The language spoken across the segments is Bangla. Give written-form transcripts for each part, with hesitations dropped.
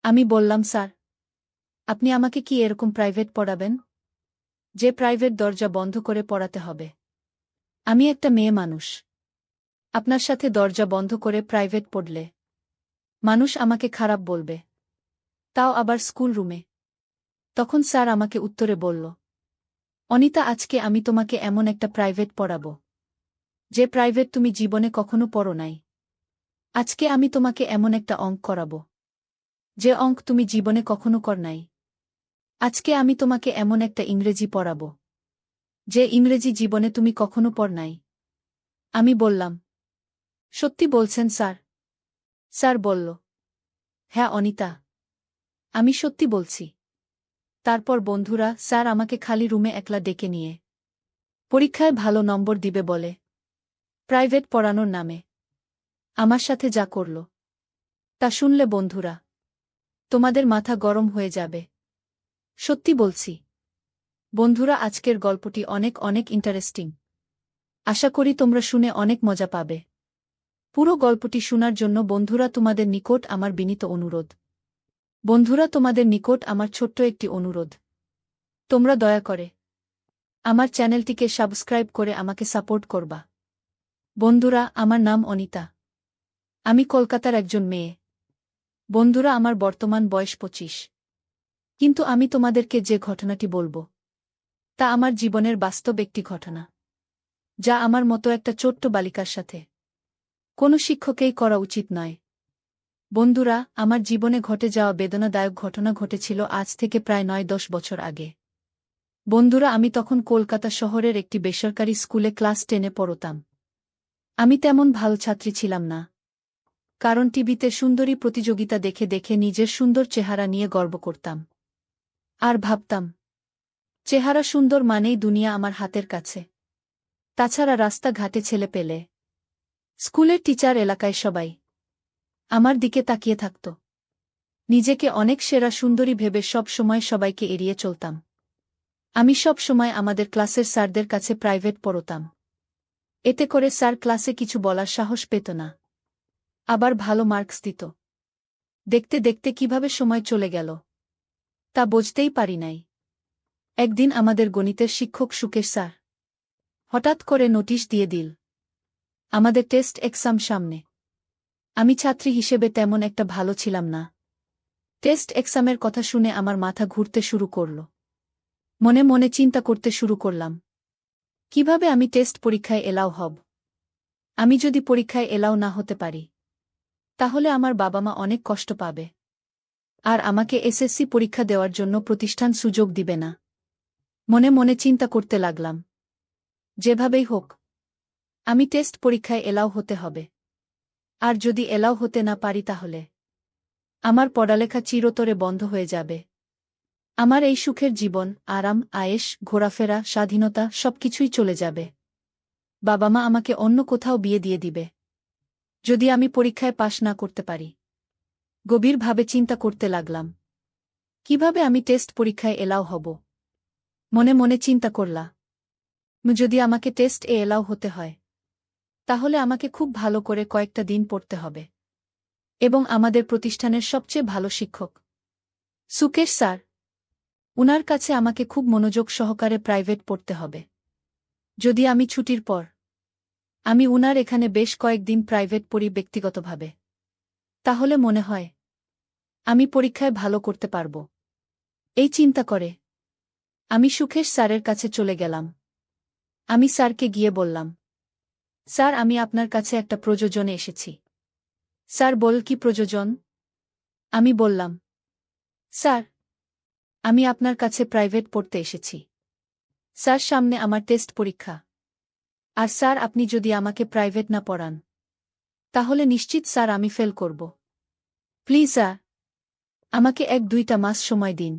আমি বললাম, স্যার, আপনি আমাকে কি এরকম প্রাইভেট পড়াবেন, যে প্রাইভেট দরজা বন্ধ করে পড়াতে হবে? আমি একটা মেয়ে মানুষ। আপনার সাথে দরজা বন্ধ করে প্রাইভেট পড়লে মানুষ আমাকে খারাপ বলবে, তাও আবার স্কুল রুমে। তখন স্যার আমাকে উত্তরে বলল, অনিতা, আজকে আমি তোমাকে এমন একটা প্রাইভেট পড়াব, যে প্রাইভেট তুমি জীবনে কখনো পড়ো নাই। আজকে আমি তোমাকে এমন একটা অঙ্ক করাব, যে অঙ্ক তুমি জীবনে কখনো কর নাই। আজকে আমি তোমাকে এমন একটা ইংরেজি পড়াব, যে ইংরেজি জীবনে তুমি কখনো পড় নাই। আমি বললাম, সত্যি বলছেন স্যার? স্যার বলল, হ্যাঁ অনিতা, আমি সত্যি বলছি। তারপর বন্ধুরা স্যার আমাকে খালি রুমে একলা ডেকে নিয়ে পরীক্ষায় ভালো নম্বর দিবে বলে প্রাইভেট পড়ানোর নামে আমার সাথে যা করল, তা শুনলে বন্ধুরা তোমাদের মাথা গরম হয়ে যাবে। সত্যি বলছি বন্ধুরা, আজকের গল্পটি অনেক অনেক ইন্টারেস্টিং। আশা করি তোমরা শুনে অনেক মজা পাবে। পুরো গল্পটি শোনার জন্য বন্ধুরা তোমাদের নিকট আমার বিনীত অনুরোধ। বন্ধুরা, তোমাদের নিকট আমার ছোট্ট একটি অনুরোধ, তোমরা দয়া করে আমার চ্যানেলটিকে সাবস্ক্রাইব করে আমাকে সাপোর্ট করবা। বন্ধুরা, আমার নাম অনিতা। আমি কলকাতার একজন মেয়ে। বন্ধুরা, আমার বর্তমান বয়স 25। কিন্তু আমি তোমাদেরকে যে ঘটনাটি বলবো, তা আমার জীবনের বাস্তব একটি ঘটনা, যা আমার মতো একটা ছোট্ট বালিকার সাথে কোনো শিক্ষকেই করা উচিত নয়। বন্ধুরা, আমার জীবনে ঘটে যাওয়া বেদনাদায়ক ঘটনা ঘটেছিল আজ থেকে প্রায় 9-10 বছর আগে। বন্ধুরা, আমি তখন কলকাতা শহরের একটি বেসরকারি স্কুলে ক্লাস 10-এ পড়তাম। আমি তেমন ভালো ছাত্রী ছিলাম না, কারণ টিভিতে সুন্দরী প্রতিযোগিতা দেখে দেখে নিজের সুন্দর চেহারা নিয়ে গর্ব করতাম। আর ভাবতাম, চেহারা সুন্দর মানেই দুনিয়া আমার হাতের কাছে। তাছাড়া রাস্তাঘাটে ছেলে পেলে, স্কুলের টিচার, এলাকায় সবাই আমার দিকে তাকিয়ে থাকত। নিজেকে অনেক সেরা সুন্দরী ভেবে সব সময় সবাইকে এড়িয়ে চলতাম। আমি সব সময় আমাদের ক্লাসের স্যারদের কাছে প্রাইভেট পড়তাম। এতে করে স্যার ক্লাসে কিছু বলার সাহস পেত না, আবার ভালো মার্কস দিত। দেখতে দেখতে কিভাবে সময় চলে গেল তা বুঝতেই পারি নাই। একদিন আমাদের গণিতের শিক্ষক সুকেশ স্যার হঠাৎ করে নোটিশ দিয়ে দিল, আমাদের টেস্ট এক্সাম সামনে। আমি ছাত্রী হিসেবে তেমন একটা ভালো ছিলাম না। টেস্ট এক্সামের কথা শুনে আমার মাথা ঘুরতে শুরু করল। মনে মনে চিন্তা করতে শুরু করলাম, কিভাবে আমি টেস্ট পরীক্ষায় এলাও হব। আমি যদি পরীক্ষায় এলাও না হতে পারি, তাহলে আমার বাবা মা অনেক কষ্ট পাবে, আর আমাকে এসএসসি পরীক্ষা দেওয়ার জন্য প্রতিষ্ঠান সুযোগ দিবে না। মনে মনে চিন্তা করতে লাগলাম, যেভাবেই হোক আমি টেস্ট পরীক্ষায় এলাও হতে হবে। আর যদি এলাও হতে না পারি, তাহলে আমার পড়ালেখা চিরতরে বন্ধ হয়ে যাবে। আমার এই সুখের জীবন, আরাম, আয়েশ, ঘোরাফেরা, স্বাধীনতা সবকিছুই চলে যাবে। বাবা মা আমাকে অন্য কোথাও বিয়ে দিয়ে দিবে, যদি আমি পরীক্ষায় পাশ না করতে পারি। গভীরভাবে চিন্তা করতে লাগলাম, কিভাবে আমি টেস্ট পরীক্ষায় এলাও হব। মনে মনে চিন্তা করলাম, যদি আমাকে টেস্ট এলাও হতে হয়, তাহলে আমাকে খুব ভালো করে কয়েকটা দিন পড়তে হবে, এবং আমাদের প্রতিষ্ঠানের সবচেয়ে ভালো শিক্ষক সুকেশ স্যার, উনার কাছে আমাকে খুব মনোযোগ সহকারে প্রাইভেট পড়তে হবে। যদি আমি ছুটির পর আমি উনার এখানে বেশ কয়েকদিন প্রাইভেট পড়ি ব্যক্তিগতভাবে, তাহলে মনে হয় আমি পরীক্ষায় ভালো করতে পারব। এই চিন্তা করে আমি সুকেশ স্যারের কাছে চলে গেলাম। আমি স্যারকে গিয়ে বললাম, স্যার, আমি আপনার কাছে একটা প্রয়োজনে এসেছি। স্যার বল, কি প্রয়োজন? আমি বললাম, স্যার, আমি আপনার কাছে প্রাইভেট পড়তে এসেছি। স্যার, সামনে আমার টেস্ট পরীক্ষা। আর স্যার, আপনি যদি আমাকে প্রাইভেট না পড়ান, তাহলে নিশ্চিত স্যার আমি ফেল করব। প্লিজ স্যার, আমাকে 1-2টা মাস সময় দিন।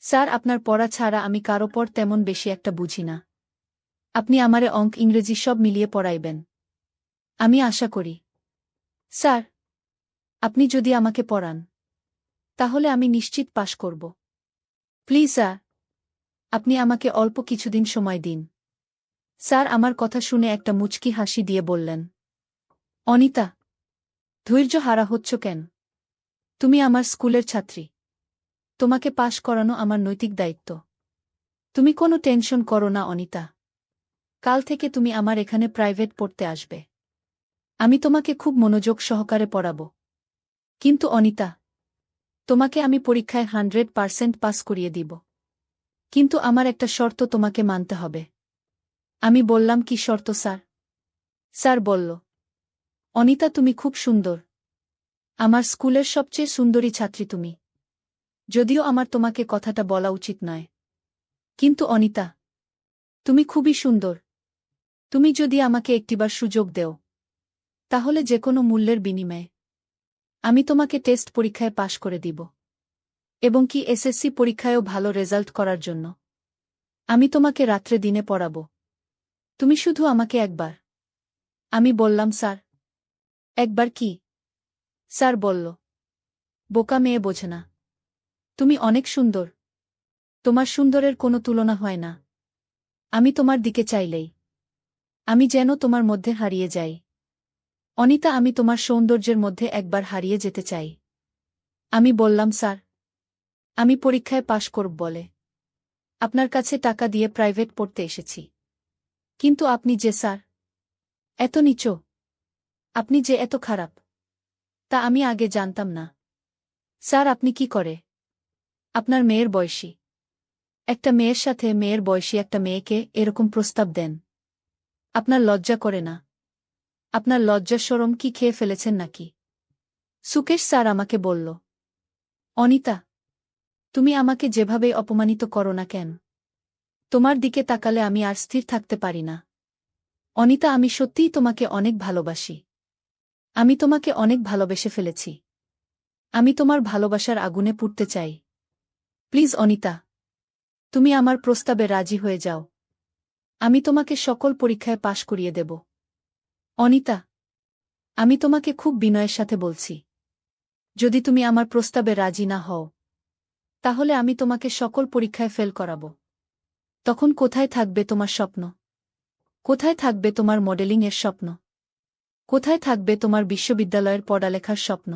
স্যার, আপনার পড়া ছাড়া আমি কারো পর তেমন বেশি একটা বুঝি না। আপনি আমারে অঙ্ক, ইংরেজি সব মিলিয়ে পড়াইবেন, আমি আশা করি। স্যার, আপনি যদি আমাকে পড়ান, তাহলে আমি নিশ্চিত পাশ করব। প্লিজ স্যার, আপনি আমাকে অল্প কিছুদিন সময় দিন। স্যার আমার কথা শুনে একটা মুচকি হাসি দিয়ে বললেন, অনিতা, ধৈর্য হারা হচ্ছ কেন? তুমি আমার স্কুলের ছাত্রী। তোমাকে পাশ করানো আমার নৈতিক দায়িত্ব। তুমি কোনো টেনশন করো না অনিতা। কাল থেকে তুমি আমার এখানে প্রাইভেট পড়তে আসবে। আমি তোমাকে খুব মনোযোগ সহকারে পড়াব। কিন্তু অনিতা, তোমাকে আমি পরীক্ষায় 100% পাস করিয়ে দিব। কিন্তু আমার একটা শর্ত তোমাকে মানতে হবে। আমি বললাম, কি শর্ত স্যার? স্যার বলল, অনিতা তুমি খুব সুন্দর। আমার স্কুলের সবচেয়ে সুন্দরী ছাত্রী তুমি। যদিও আমার তোমাকে কথাটা বলা উচিত নয়। কিন্তু অনিতা, তুমি খুবই সুন্দর। তুমি যদি আমাকে একটিবার সুযোগ দেও, তাহলে যে কোনো মূল্যের বিনিময়ে আমি তোমাকে টেস্ট পরীক্ষায় পাশ করে দিব। এবং কি এসএসসি পরীক্ষায়ও ভালো রেজাল্ট করার জন্য আমি তোমাকে রাত্রে দিনে পড়াব। তুমি শুধু আমাকে একবার। আমি বললাম, স্যার। একবার কি? স্যার বলল, বোকা মেয়ে বোঝে না। তুমি অনেক সুন্দর। তোমার সুন্দরের কোনো তুলনা হয় না। আমি তোমার দিকে চাইলেই আমি যেন তোমার মধ্যে হারিয়ে যাই। অনিতা, আমি তোমার সৌন্দর্যের মধ্যে একবার হারিয়ে যেতে চাই। আমি বললাম, স্যার, আমি পরীক্ষায় পাশ করব বলে আপনার কাছে টাকা দিয়ে প্রাইভেট পড়তে এসেছি। কিন্তু আপনি যে স্যার এত নীচ, আপনি যে এত খারাপ, তা আমি আগে জানতাম না। স্যার, আপনি কি করে আপনার মেয়ের বয়সী একটা মেয়ের সাথে মেয়ের বয়সী একটা মেয়েকে এরকম প্রস্তাব দেন? আপনার লজ্জা করে না? আপনার লজ্জা শরম কি খেয়ে ফেলেছেন নাকি? সুকেশ স্যার আমাকে বলল, অনিতা, তুমি আমাকে যেভাবেই অপমানিত করো না কেন, তোমার দিকে তাকালে আমি আর স্থির থাকতে পারি না। অনিতা, আমি সত্যিই তোমাকে অনেক ভালোবাসি। আমি তোমাকে অনেক ভালোবেসে ফেলেছি। আমি তোমার ভালোবাসার আগুনে পুড়তে চাই। প্লিজ অনিতা, তুমি আমার প্রস্তাবে রাজি হয়ে যাও। আমি তোমাকে সকল পরীক্ষায় পাশ করিয়ে দেব। অনিতা, আমি তোমাকে খুব বিনয়ের সাথে বলছি, যদি তুমি আমার প্রস্তাবে রাজি না হও, তাহলে আমি তোমাকে সকল পরীক্ষায় ফেল করাব। তখন কোথায় থাকবে তোমার স্বপ্ন? কোথায় থাকবে তোমার মডেলিংয়ের স্বপ্ন? কোথায় থাকবে তোমার বিশ্ববিদ্যালয়ের পড়ালেখার স্বপ্ন?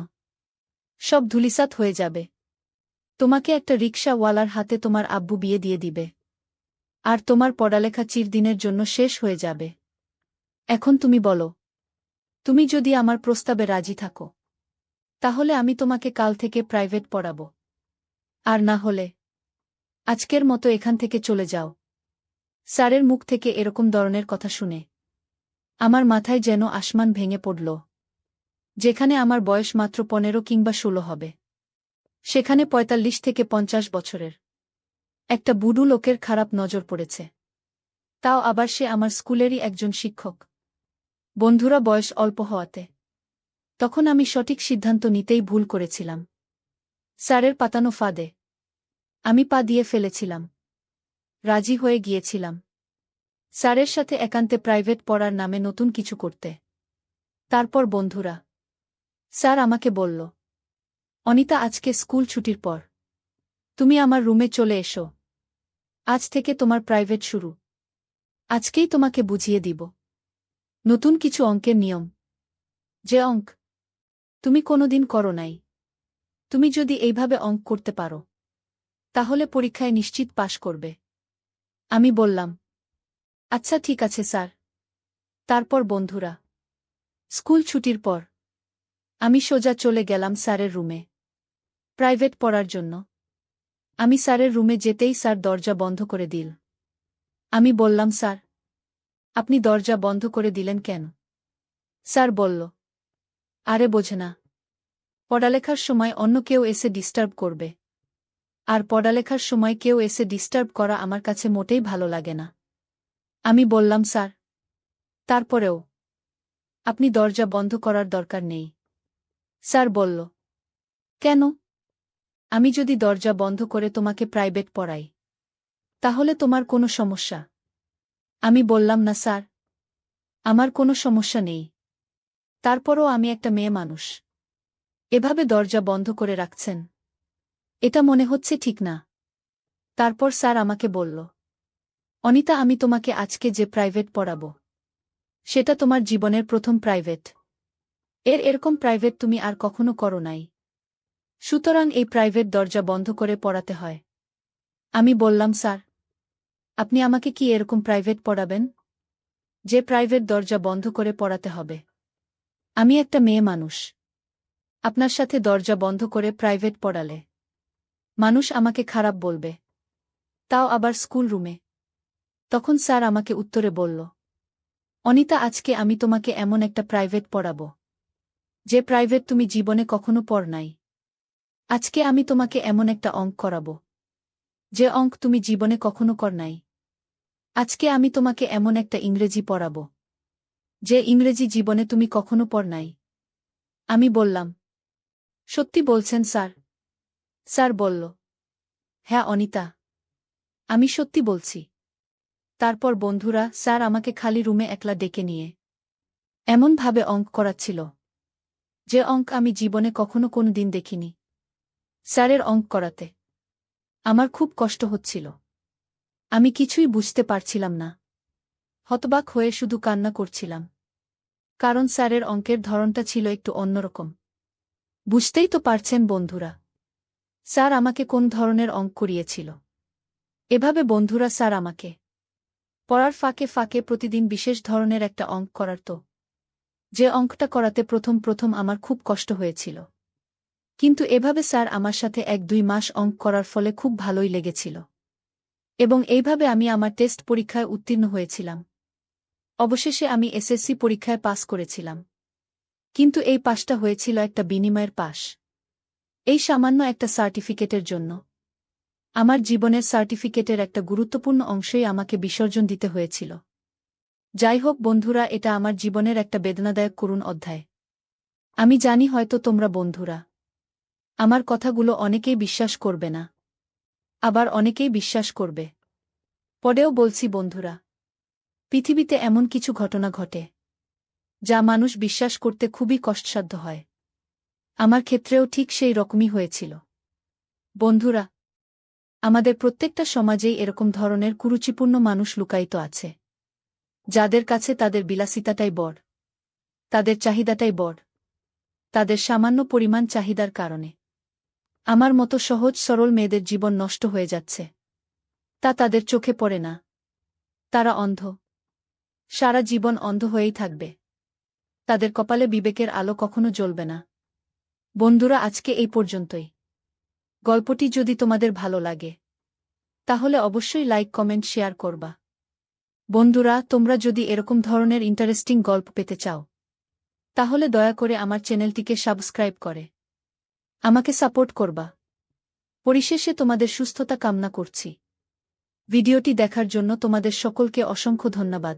সব ধূলিসাৎ হয়ে যাবে। তোমাকে একটা রিকশাওয়ালার হাতে তোমার আব্বু বিয়ে দিয়ে দিবে। আর তোমার পড়ালেখা চিরদিনের জন্য শেষ হয়ে যাবে। এখন তুমি বলো, তুমি যদি আমার প্রস্তাবে রাজি থাকো, তাহলে আমি তোমাকে কাল থেকে প্রাইভেট পড়াব। আর না হলে আজকের মতো এখান থেকে চলে যাও। স্যারের মুখ থেকে এরকম ধরনের কথা শুনে আমার মাথায় যেন আসমান ভেঙে পড়ল। যেখানে আমার বয়স মাত্র 15 কিংবা 16 হবে, সেখানে 45 থেকে 50 বছরের একটা বুড়ো লোকের খারাপ নজর পড়েছে। তাও আবার সে আমার স্কুলেরই একজন শিক্ষক। বন্ধুরা বয়স অল্প হওয়াতে তখন আমি সঠিক সিদ্ধান্ত নিতেই ভুল করেছিলাম। স্যারের পাতানো ফাঁদে আমি পা দিয়ে ফেলেছিলাম। রাজি হয়ে গিয়েছিলাম স্যারের সাথে একান্তে প্রাইভেট পড়ার নামে নতুন কিছু করতে। তারপর বন্ধুরা, স্যার আমাকে বলল, অনিতা, আজকে স্কুল ছুটির পর তুমি আমার রুমে চলে এসো। আজ থেকে তোমার প্রাইভেট শুরু। আজকেই তোমাকে বুঝিয়ে দিব নতুন কিছু অঙ্কের নিয়ম, যে অঙ্ক তুমি কোনোদিন করো নাই। তুমি যদি এইভাবে অঙ্ক করতে পারো, তাহলে পরীক্ষায় নিশ্চিত পাশ করবে। আমি বললাম, আচ্ছা ঠিক আছে স্যার। তারপর বন্ধুরা, স্কুল ছুটির পর আমি সোজা চলে গেলাম স্যারের রুমে প্রাইভেট পড়ার জন্য। আমি স্যারের রুমে যেতেই স্যার দরজা বন্ধ করে দিল। আমি বললাম, স্যার, আপনি দরজা বন্ধ করে দিলেন কেন? স্যার বলল, আরে বোঝে না, পড়ালেখার সময় অন্য কেউ এসে ডিস্টার্ব করবে। আর পড়ালেখার সময় কেউ এসে ডিস্টার্ব করা আমার কাছে মোটেই ভালো লাগে না। আমি বললাম, স্যার, তারপরেও আপনি দরজা বন্ধ করার দরকার নেই। স্যার বলল, কেন? আমি যদি দরজা বন্ধ করে তোমাকে প্রাইভেট পড়াই, তাহলে তোমার কোনো সমস্যা? আমি বললাম, না স্যার, আমার কোনো সমস্যা নেই। তারপরও আমি একটা মেয়ে মানুষ। এভাবে দরজা বন্ধ করে রাখছেন, এটা মনে হচ্ছে ঠিক না। তারপর স্যার আমাকে বলল, অনিতা, আমি তোমাকে আজকে যে প্রাইভেট পড়াব, সেটা তোমার জীবনের প্রথম প্রাইভেট। এরকম প্রাইভেট তুমি আর কখনো করো নাই। সুতরাং এই প্রাইভেট দরজা বন্ধ করে পড়াতে হয়। আমি বললাম, স্যার, আপনি আমাকে কি এরকম প্রাইভেট পড়াবেন যে প্রাইভেট দরজা বন্ধ করে পড়াতে হবে? আমি একটা মেয়ে মানুষ। আপনার সাথে দরজা বন্ধ করে প্রাইভেট পড়ালে মানুষ আমাকে খারাপ বলবে, তাও আবার স্কুল রুমে। তখন স্যার আমাকে উত্তরে বলল, অনিতা, আজকে আমি তোমাকে এমন একটা প্রাইভেট পড়াব যে প্রাইভেট তুমি জীবনে কখনো পড় নাই। আজকে আমি তোমাকে এমন একটা অঙ্ক করাব যে অঙ্ক তুমি জীবনে কখনো কর নাই। আজকে আমি তোমাকে এমন একটা ইংরেজি পড়াব যে ইংরেজি জীবনে তুমি কখনো পড় নাই। আমি বললাম, সত্যি বলছেন স্যার? স্যার বলল, হ্যাঁ অনিতা, আমি সত্যি বলছি। তারপর বন্ধুরা, স্যার আমাকে খালি রুমে একলা ডেকে নিয়ে এমনভাবে অঙ্ক করাচ্ছিল যে অঙ্ক আমি জীবনে কখনো কোনো দিন দেখিনি। স্যারের অঙ্ক করাতে আমার খুব কষ্ট হচ্ছিল। আমি কিছুই বুঝতে পারছিলাম না। হতবাক হয়ে শুধু কান্না করছিলাম, কারণ স্যারের অঙ্কের ধরনটা ছিল একটু অন্যরকম। বুঝতেই তো পারছেন বন্ধুরা, স্যার আমাকে কোন ধরনের অঙ্ক করিয়েছিল। এভাবে বন্ধুরা স্যার আমাকে পড়ার ফাঁকে ফাঁকে প্রতিদিন বিশেষ ধরনের একটা অঙ্ক করাত, যে অঙ্কটা করাতে প্রথম প্রথম আমার খুব কষ্ট হয়েছিল। কিন্তু এভাবে স্যার আমার সাথে 1-2 মাস অঙ্ক করার ফলে খুব ভালোই লেগেছিল, এবং এইভাবে আমি আমার টেস্ট পরীক্ষায় উত্তীর্ণ হয়েছিলাম। অবশেষে আমি এসএসসি পরীক্ষায় পাস করেছিলাম। কিন্তু এই পাসটা হয়েছিল একটা বিনিময়ের পাস। এই সামান্য একটা সার্টিফিকেটের জন্য আমার জীবনের সার্টিফিকেটের একটা গুরুত্বপূর্ণ অংশই আমাকে বিসর্জন দিতে হয়েছিল। যাই হোক বন্ধুরা, এটা আমার জীবনের একটা বেদনাদায়ক করুণ অধ্যায়। আমি জানি হয়তো তোমরা বন্ধুরা আমার কথাগুলো অনেকেই বিশ্বাস করবে না, আবার অনেকেই বিশ্বাস করবে। পরেও বলছি বন্ধুরা, পৃথিবীতে এমন কিছু ঘটনা ঘটে যা মানুষ বিশ্বাস করতে খুবই কষ্টসাধ্য হয়। আমার ক্ষেত্রেও ঠিক সেই রকমই হয়েছিল। বন্ধুরা, আমাদের প্রত্যেকটা সমাজেই এরকম ধরনের কুরুচিপূর্ণ মানুষ লুকায়িত আছে, যাদের কাছে তাদের বিলাসিতাটাই বড়, তাদের চাহিদাটাই বড়, তাদের সামান্য পরিমাণ চাহিদার কারণে আমার মতো সহজ সরল মেয়েদের জীবন নষ্ট হয়ে যাচ্ছে। তা তাদের চোখে পড়ে না। তারা অন্ধ, সারা জীবন অন্ধ হয়েই থাকবে। তাদের কপালে বিবেকের আলো কখনো জ্বলবে না। বন্ধুরা, আজকে এই পর্যন্তই। গল্পটি যদি তোমাদের ভালো লাগে তাহলে অবশ্যই লাইক, কমেন্ট, শেয়ার করবা। বন্ধুরা, তোমরা যদি এরকম ধরনের ইন্টারেস্টিং গল্প পেতে চাও তাহলে দয়া করে আমার চ্যানেলটিকে সাবস্ক্রাইব করে আমাকে সাপোর্ট করবা। পরিশেষে তোমাদের সুস্থতা কামনা করছি। ভিডিওটি দেখার জন্য তোমাদের সকলকে অসংখ্য ধন্যবাদ।